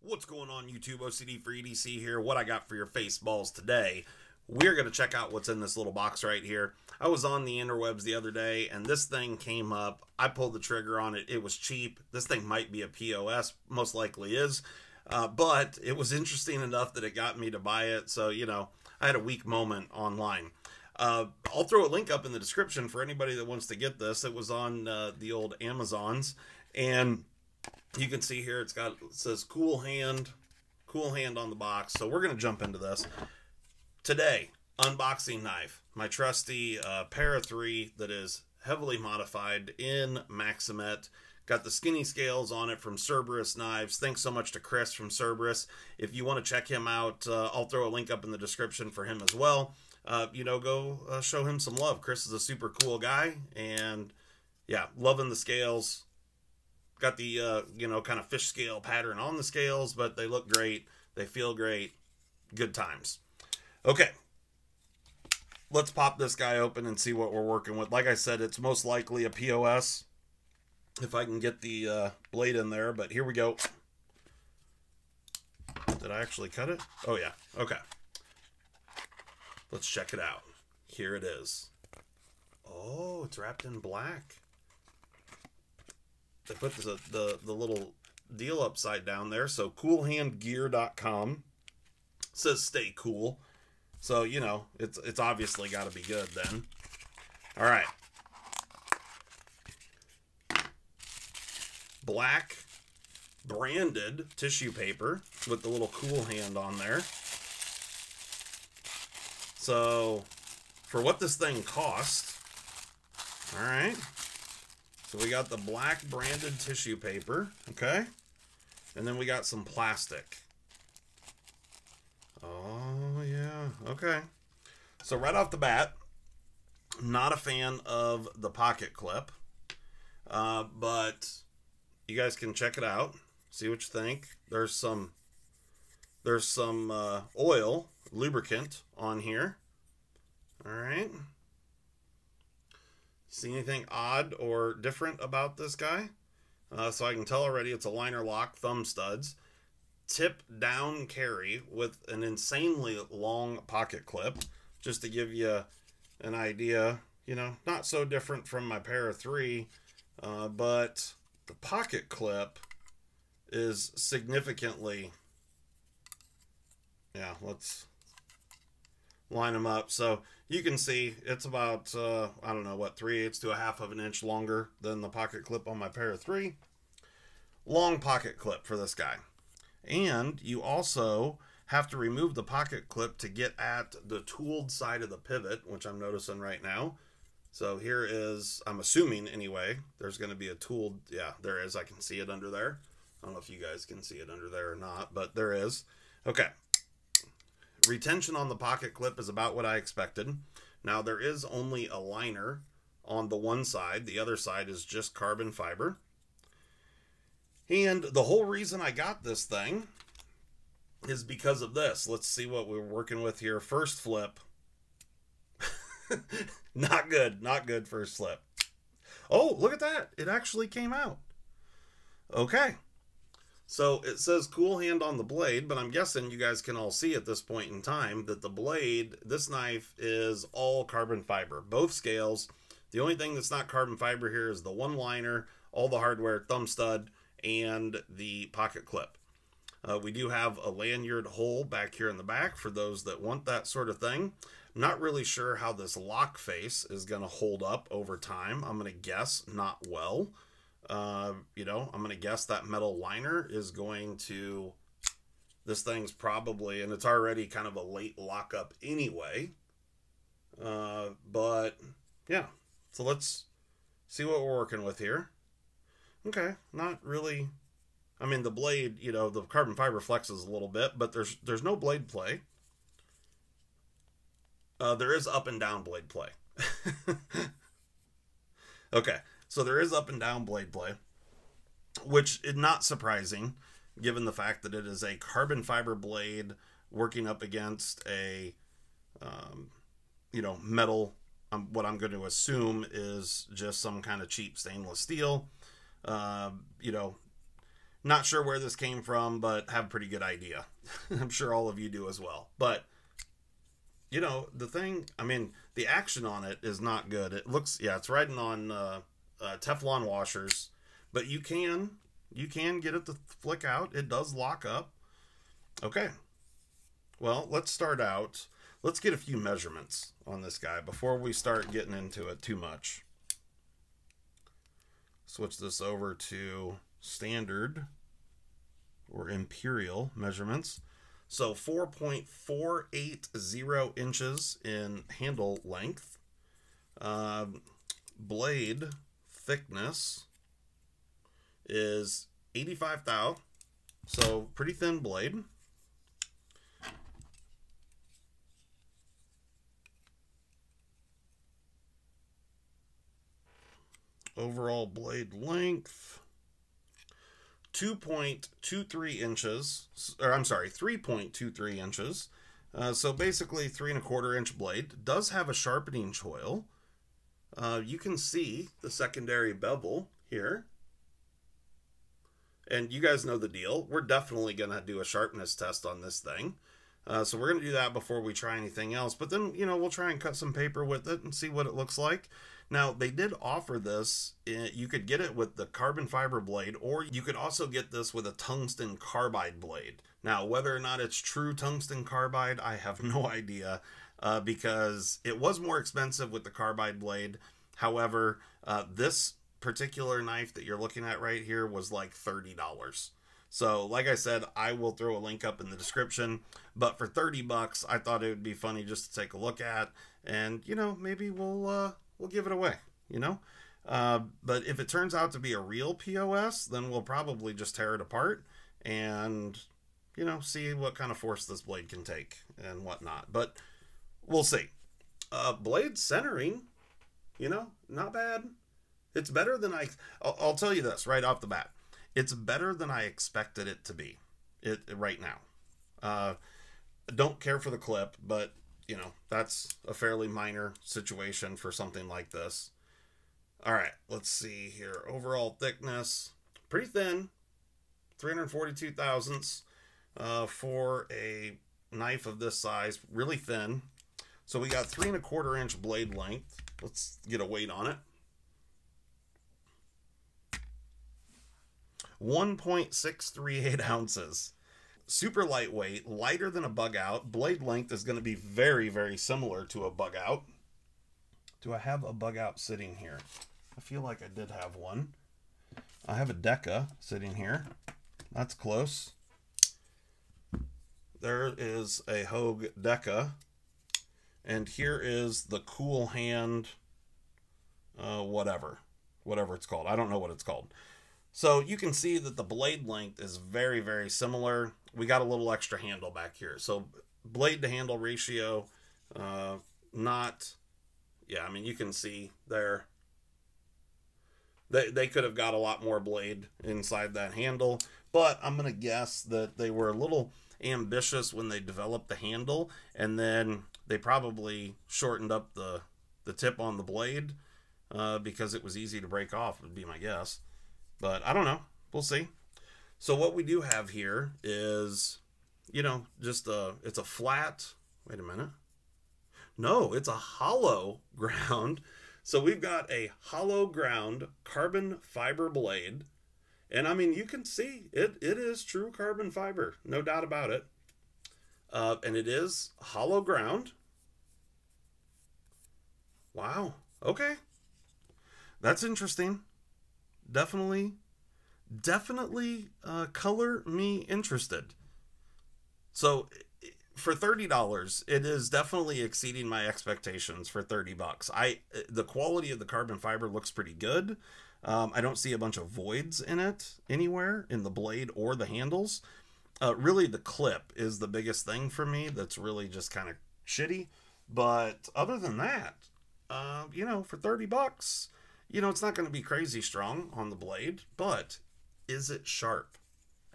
What's going on YouTube? OCD for EDC here. What I got for your face balls today. We're going to check out what's in this little box right here. I was on the interwebs the other day and this thing came up. I pulled the trigger on it. It was cheap. This thing might be a POS. Most likely is. But it was interesting enough that it got me to buy it. So, you know, I had a weak moment online. I'll throw a link up in the description for anybody that wants to get this. It was on the old Amazons. And you can see here it says Cool Hand on the box. So we're going to jump into this. Today, unboxing knife. My trusty Para 3 that is heavily modified in Maximet. Got the skinny scales on it from Cerberus Knives. Thanks so much to Chris from Cerberus. If you want to check him out, I'll throw a link up in the description for him as well. You know, go show him some love. Chris is a super cool guy. And yeah, loving the scales. Got the, you know, kind of fish scale pattern on the scales, but they look great. They feel great. Good times. Okay. Let's pop this guy open and see what we're working with. Like I said, it's most likely a POS. If I can get the blade in there, but here we go. Did I actually cut it? Oh, yeah. Okay. Let's check it out. Here it is. Oh, it's wrapped in black. They put the little deal upside down there. So coolhandgear.com says stay cool. So, you know, it's obviously got to be good then. All right. Black branded tissue paper with the little Cool Hand on there. So for what this thing costs, all right. So we got the black branded tissue paper, okay? And then we got some plastic. Oh, yeah, okay. So right off the bat, not a fan of the pocket clip, but you guys can check it out, see what you think. There's some oil, lubricant on here, all right? See anything odd or different about this guy? So I can tell already it's a liner lock thumb studs. Tip down carry with an insanely long pocket clip. Just to give you an idea, you know, not so different from my Para 3, but the pocket clip is significantly, yeah, let's line them up. So you can see it's about, I don't know what, 3/8 to 1/2 of an inch longer than the pocket clip on my Para 3. Long pocket clip for this guy. And you also have to remove the pocket clip to get at the tooled side of the pivot, which I'm noticing right now. So here is, I'm assuming anyway, there's going to be a tooled, yeah, there is. I can see it under there. I don't know if you guys can see it under there or not, but there is. Okay. Retention on the pocket clip is about what I expected. Now there is only a liner on the one side. The other side is just carbon fiber. And the whole reason I got this thing is because of this. Let's see what we're working with here. First flip. Not good. Not good first flip. Oh, look at that. It actually came out. Okay. So it says Cool Hand on the blade, but I'm guessing you guys can all see at this point in time that the blade, this knife is all carbon fiber. Both scales. The only thing that's not carbon fiber here is the one liner, all the hardware, thumb stud, and the pocket clip. We do have a lanyard hole back here in the back for those that want that sort of thing. I'm not really sure how this lock face is going to hold up over time. I'm going to guess not well. You know, I'm going to guess that metal liner is going to, this thing's probably, and it's already kind of a late lockup anyway. But yeah, so let's see what we're working with here. Okay, not really. I mean, the blade, you know, the carbon fiber flexes a little bit, but there's no blade play. There is up and down blade play. Okay, so there is up and down blade play, which is not surprising given the fact that it is a carbon fiber blade working up against a, you know, metal, what I'm going to assume is just some kind of cheap stainless steel. You know, Not sure where this came from, but have a pretty good idea. I'm sure all of you do as well. But, you know, the thing, I mean, the action on it is not good. It looks, yeah, it's riding on Teflon washers, but you can get it to flick out. It does lock up. Okay. Well, let's start out. Let's get a few measurements on this guy before we start getting into it too much. Switch this over to standard or imperial measurements. So 4.480 inches in handle length. Blade thickness is 85 thou. So pretty thin blade. Overall blade length 2.23 inches, or I'm sorry, 3.23 inches. So basically 3¼ inch blade. Does have a sharpening choil. You can see the secondary bevel here. And you guys know the deal. We're definitely going to do a sharpness test on this thing. So we're going to do that before we try anything else. But then, you know, we'll try and cut some paper with it and see what it looks like. Now, they did offer this. You could get it with the carbon fiber blade, or you could also get this with a tungsten carbide blade. Now, whether or not it's true tungsten carbide, I have no idea, because it was more expensive with the carbide blade. However, this particular knife that you're looking at right here was like $30. So, like I said, I will throw a link up in the description. But for 30 bucks, I thought it would be funny just to take a look at. And, you know, maybe we'll give it away, you know? But if it turns out to be a real POS, then we'll probably just tear it apart and, you know, see what kind of force this blade can take and whatnot. But we'll see. Blade centering, you know, not bad. It's better than I'll tell you this right off the bat. It's better than I expected it to be right now. Don't care for the clip, but, you know, that's a fairly minor situation for something like this. All right, let's see here. Overall thickness, pretty thin, 342 thousandths for a knife of this size, really thin. So we got 3¼ inch blade length. Let's get a weight on it. 1.638 ounces. Super lightweight, lighter than a bug out. Blade length is going to be very, very similar to a bug out. Do I have a bug out sitting here? I feel like I did have one. I have a Deca sitting here. That's close. There is a Hogue Deca. And here is the Cool Hand, whatever it's called. I don't know what it's called. So you can see that the blade length is very, very similar. We got a little extra handle back here. So blade to handle ratio, yeah, I mean, you can see there. They could have got a lot more blade inside that handle, but I'm going to guess that they were a little ambitious when they developed the handle, and then they probably shortened up the tip on the blade because it was easy to break off, would be my guess. But I don't know. We'll see. So what we do have here is, you know, just it's a flat, wait a minute. No, it's a hollow ground. So we've got a hollow ground carbon fiber blade. And I mean, you can see it is true carbon fiber. No doubt about it. And it is hollow ground. Wow. Okay. That's interesting. Definitely color me interested. So for $30, it is definitely exceeding my expectations for 30 bucks. The quality of the carbon fiber looks pretty good. I don't see a bunch of voids in it anywhere in the blade or the handles. Really the clip is the biggest thing for me that's really just kind of shitty. But other than that, you know, for 30 bucks, you know, it's not going to be crazy strong on the blade, but is it sharp?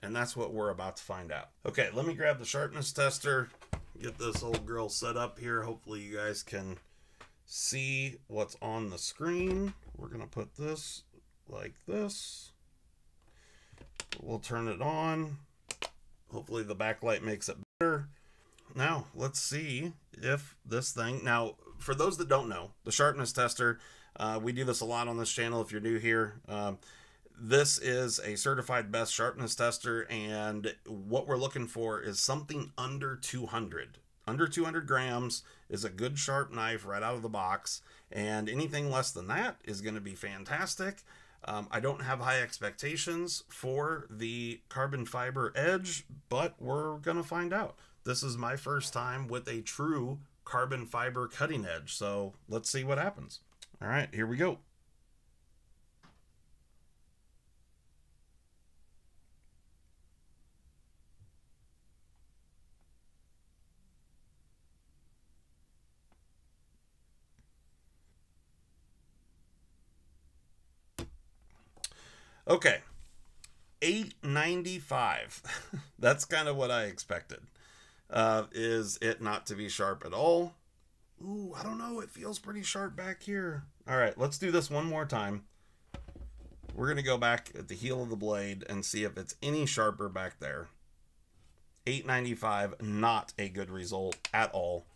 And that's what we're about to find out. Okay, let me grab the sharpness tester, get this old girl set up here. Hopefully you guys can see what's on the screen. We're going to put this like this. we'll turn it on. Hopefully the backlight makes it better. Now, let's see if this thing... Now, for those that don't know, the sharpness tester, we do this a lot on this channel if you're new here. This is a certified best sharpness tester, and what we're looking for is something under 200. Under 200 grams is a good sharp knife right out of the box, and anything less than that is going to be fantastic. I don't have high expectations for the carbon fiber edge, but we're going to find out. This is my first time with a true carbon fiber cutting edge, so let's see what happens. All right, here we go. Okay, 895. That's kind of what I expected. Is it not to be sharp at all? Ooh, I don't know. It feels pretty sharp back here. All right, let's do this one more time. We're going to go back at the heel of the blade and see if it's any sharper back there. 895, not a good result at all.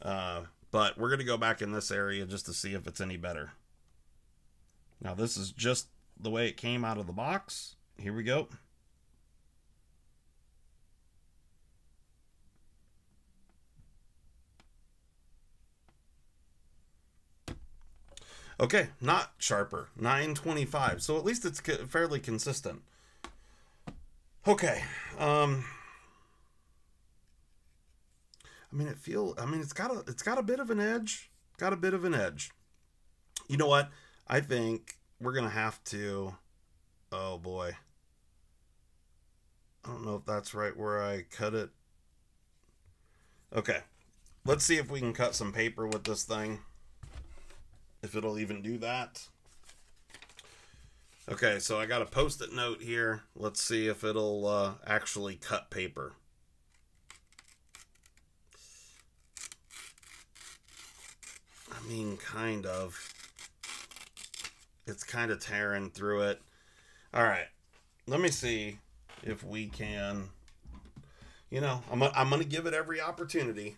But we're going to go back in this area just to see if it's any better. Now, this is just the way it came out of the box. Here we go. Okay, not sharper. 925. So at least it's fairly consistent. Okay. I mean, it's got a bit of an edge. Got a bit of an edge. You know what? I think we're going to have to... Oh, boy. I don't know if that's right where I cut it. Okay. Let's see if we can cut some paper with this thing. If it'll even do that. Okay, so I got a Post-it note here. Let's see if it'll actually cut paper. I mean, kind of. It's kind of tearing through it. All right, let me see if we can. You know, I'm gonna give it every opportunity.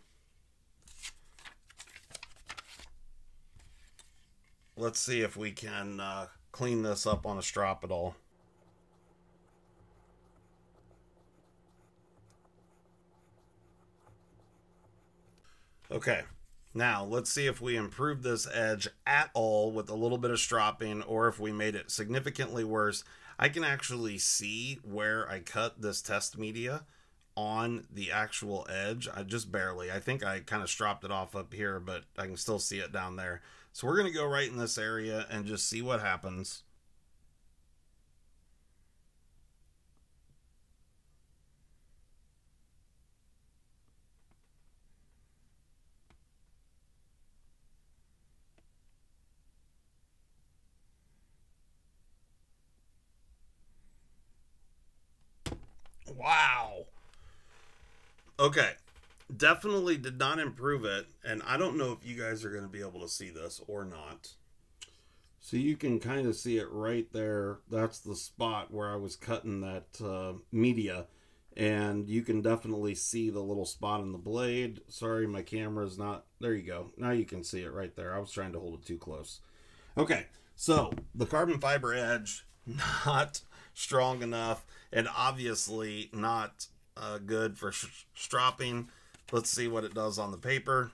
Let's see if we can clean this up on a strop at all. Okay, now let's see if we improve this edge at all with a little bit of stropping, or if we made it significantly worse. I can actually see where I cut this test media on the actual edge. I just barely. I think I kind of stropped it off up here, but I can still see it down there. So we're going to go right in this area and just see what happens. Wow. Okay. Definitely did not improve it, and I don't know if you guys are going to be able to see this or not. So you can kind of see it right there. That's the spot where I was cutting that media, and you can definitely see the little spot in the blade. Sorry, my camera's not... There you go. Now you can see it right there. I was trying to hold it too close. Okay, so the carbon fiber edge, not strong enough, and obviously not good for stropping. Let's see what it does on the paper.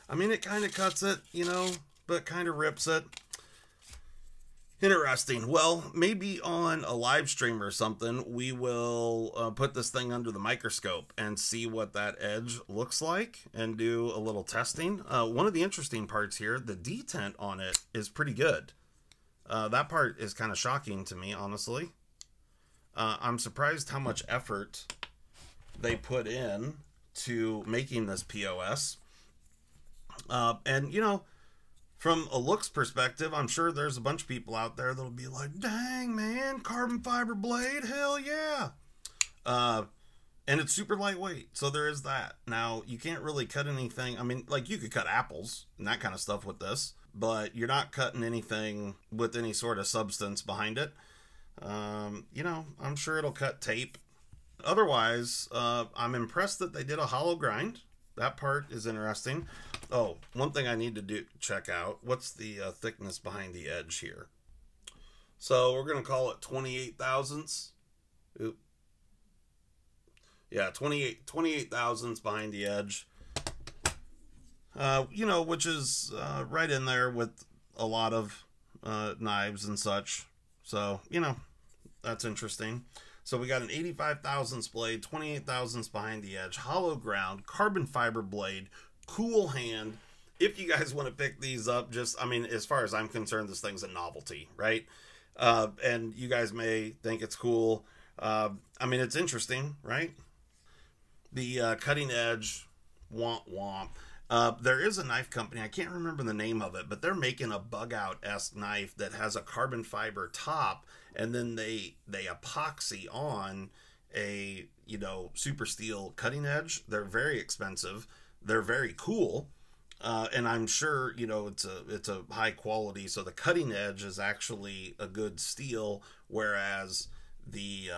I mean, it kind of cuts it, you know, but kind of rips it. Interesting. Well, maybe on a live stream or something, we will put this thing under the microscope and see what that edge looks like and do a little testing. One of the interesting parts here, the detent on it is pretty good. That part is kind of shocking to me, honestly. I'm surprised how much effort they put in to making this POS. And, you know, from a looks perspective, I'm sure there's a bunch of people out there that'll be like, dang, man, carbon fiber blade, hell yeah. And it's super lightweight, so there is that. Now, you can't really cut anything. I mean, like, you could cut apples and that kind of stuff with this, but you're not cutting anything with any sort of substance behind it. I'm sure it'll cut tape. Otherwise, I'm impressed that they did a hollow grind. That part is interesting. Oh, one thing I need to check out, what's the thickness behind the edge here? So we're going to call it 28 thousandths. Oop. Yeah, 28 thousandths behind the edge. Which is right in there with a lot of knives and such. So, that's interesting. So we got an 85 thousandths blade, 28 thousandths behind the edge, hollow ground, carbon fiber blade, cool hand. If you guys want to pick these up, as far as I'm concerned, this thing's a novelty, right? And you guys may think it's cool. It's interesting, right? The cutting edge, womp womp. There is a knife company, I can't remember the name of it, but they're making a bug out-esque knife that has a carbon fiber top, and then they epoxy on a super steel cutting edge. They're very expensive. They're very cool, and I'm sure it's a high quality. So the cutting edge is actually a good steel, whereas the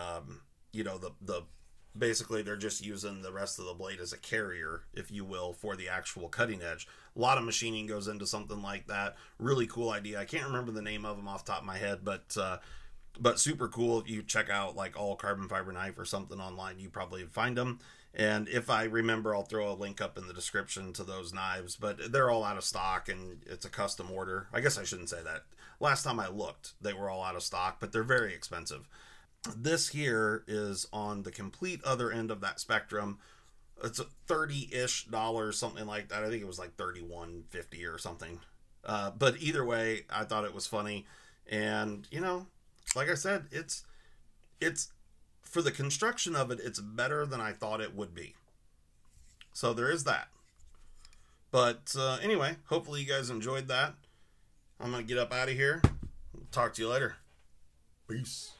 basically they're just using the rest of the blade as a carrier, if you will, for the actual cutting edge. A lot of machining goes into something like that. Really cool idea. I can't remember the name of them off the top of my head, but super cool. If you check out like All Carbon Fiber Knife or something online, you probably find them. And if I remember, I'll throw a link up in the description to those knives, but they're all out of stock and it's a custom order. I guess I shouldn't say that. Last time I looked, they were all out of stock, but they're very expensive. This here is on the complete other end of that spectrum. It's a $30-ish, something like that. I think it was like $31.50 or something. But either way, I thought it was funny. And, like I said, it's for the construction of it, it's better than I thought it would be. So there is that. But anyway, hopefully you guys enjoyed that. I'm going to get up out of here. Talk to you later. Peace.